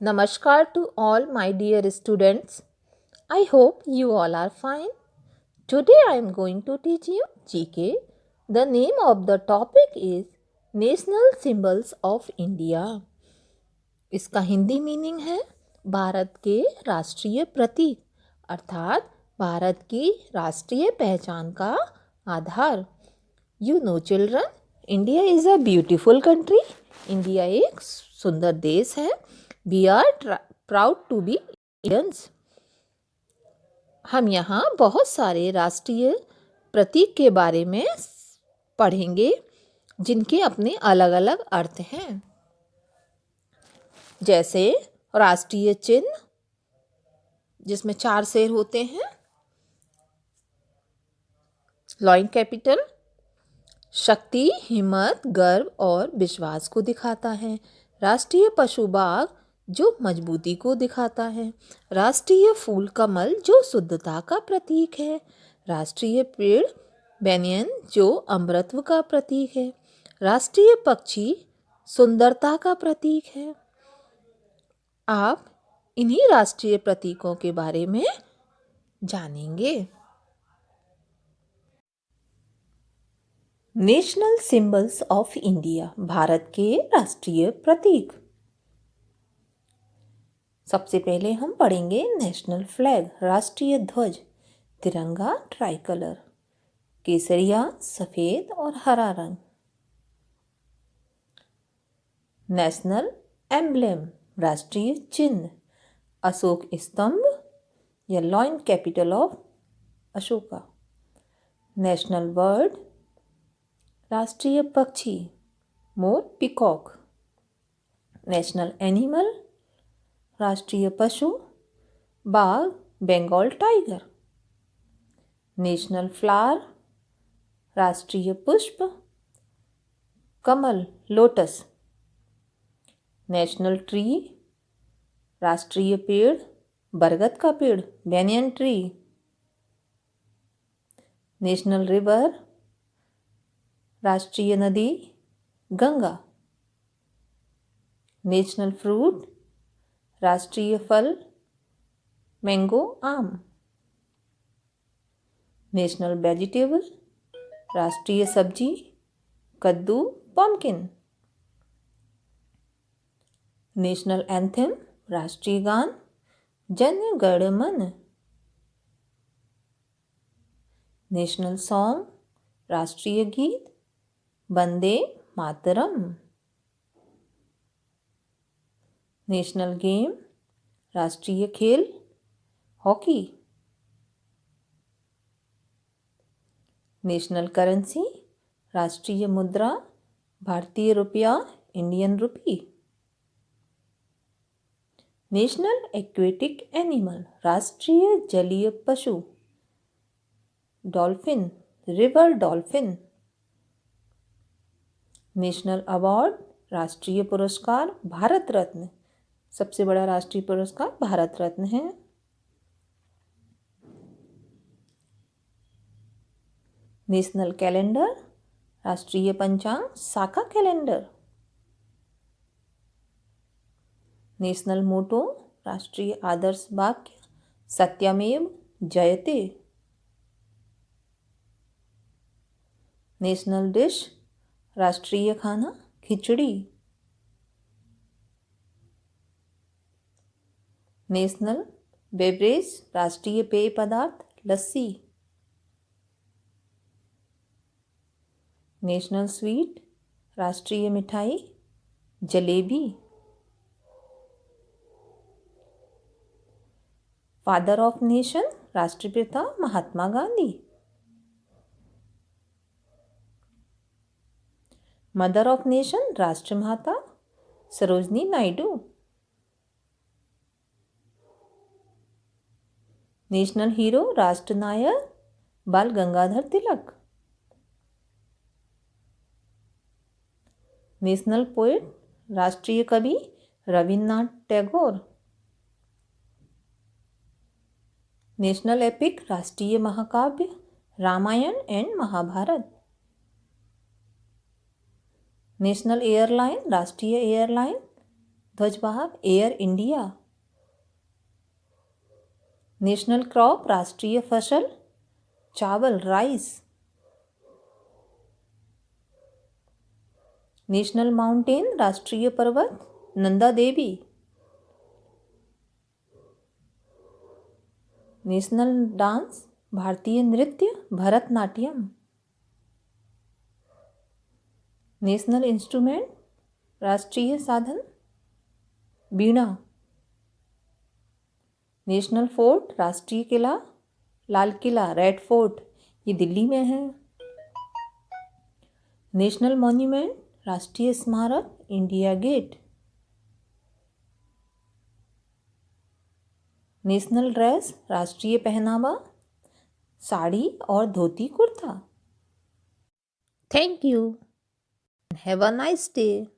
Namaskar to all my dear students. I hope you all are fine. Today I am going to teach you GK. The name of the topic is National Symbols of India. इसका Hindi meaning है भारत के राष्ट्रीय प्रतीक अर्थात भारत की राष्ट्रीय पहचान का आधार। You know children, India is a beautiful country. India एक सुंदर देश है। We are proud to be Indians. हम यहाँ बहुत सारे राष्ट्रीय प्रतीक के बारे में पढ़ेंगे जिनके अपने अलग अलग अर्थ हैं। जैसे राष्ट्रीय चिन्ह जिसमें 4 शेर होते हैं, लॉइन कैपिटल शक्ति, हिम्मत, गर्व और विश्वास को दिखाता है। राष्ट्रीय पशु बाघ जो मजबूती को दिखाता है। राष्ट्रीय फूल कमल जो शुद्धता का प्रतीक है। राष्ट्रीय पेड़ बेनियन जो अमृतत्व का प्रतीक है। राष्ट्रीय पक्षी सुंदरता का प्रतीक है। आप इन्हीं राष्ट्रीय प्रतीकों के बारे में जानेंगे। National symbols of India, Bharat के राष्ट्रीय प्रतीक। सबसे पहले हम पढ़ेंगे नेशनल फ्लैग, राष्ट्रीय ध्वज, तिरंगा ट्राई कलर, केसरिया सफ़ेद और हरा रंग। नेशनल एम्ब्लेम, राष्ट्रीय चिन्ह, अशोक स्तंभ या lion capital of Ashoka. National bird, राष्ट्रीय पक्षी, मोर पीकॉक। नेशनल एनिमल, राष्ट्रीय पशु, बाघ बंगाल टाइगर। नेशनल फ्लावर, राष्ट्रीय पुष्प, कमल लोटस। नेशनल ट्री, राष्ट्रीय पेड़, बरगद का पेड़ बेनियन ट्री। नेशनल रिवर, राष्ट्रीय नदी, गंगा। नेशनल फ्रूट, राष्ट्रीय फल, मैंगो आम। नेशनल वेजिटेबल, राष्ट्रीय सब्जी, कद्दू पम्पकिन। नेशनल एंथम, राष्ट्रीय गान, जन गण मन। नेशनल सॉन्ग, राष्ट्रीय गीत, वंदे मातरम। नेशनल गेम, राष्ट्रीय खेल, हॉकी। नेशनल करेंसी, राष्ट्रीय मुद्रा, भारतीय रुपया, Indian rupee. National aquatic animal, राष्ट्रीय जलीय पशु, dolphin, river dolphin. National award, राष्ट्रीय पुरस्कार, भारत रत्न। सबसे बड़ा राष्ट्रीय पुरस्कार भारत रत्न है। नेशनल कैलेंडर, राष्ट्रीय पंचांग, साका कैलेंडर। नेशनल मोटो, राष्ट्रीय आदर्श वाक्य, सत्यमेव जयते। नेशनल डिश, राष्ट्रीय खाना, खिचड़ी। नेशनल बेवरेज, राष्ट्रीय पेय पदार्थ, लस्सी। नेशनल स्वीट, राष्ट्रीय मिठाई, जलेबी। फादर ऑफ नेशन, राष्ट्रपिता Mahatma Gandhi. Mother of nation, राष्ट्रमाता सरोजनी नायडू। नेशनल हीरो, राष्ट्रनायक बाल गंगाधर तिलक। नेशनल पोएट, राष्ट्रीय कवि रविन्द्रनाथ टैगोर। नेशनल एपिक, राष्ट्रीय महाकाव्य Ramayana and Mahabharata. National airline, राष्ट्रीय एयरलाइन ध्वजवाहक एयर इंडिया। नेशनल क्रॉप राष्ट्रीय फसल चावल राइस। नेशनल माउंटेन राष्ट्रीय पर्वत नंदा देवी। नेशनल डांस भारतीय नृत्य भरतनाट्यम। नेशनल इंस्ट्रूमेंट राष्ट्रीय साधन वीणा। नेशनल फोर्ट राष्ट्रीय किला लाल किला रेड फोर्ट, ये दिल्ली में है। नेशनल मॉन्यूमेंट राष्ट्रीय स्मारक इंडिया गेट। नेशनल ड्रेस राष्ट्रीय पहनावा साड़ी और dhoti kurta. Thank you. Have a nice day.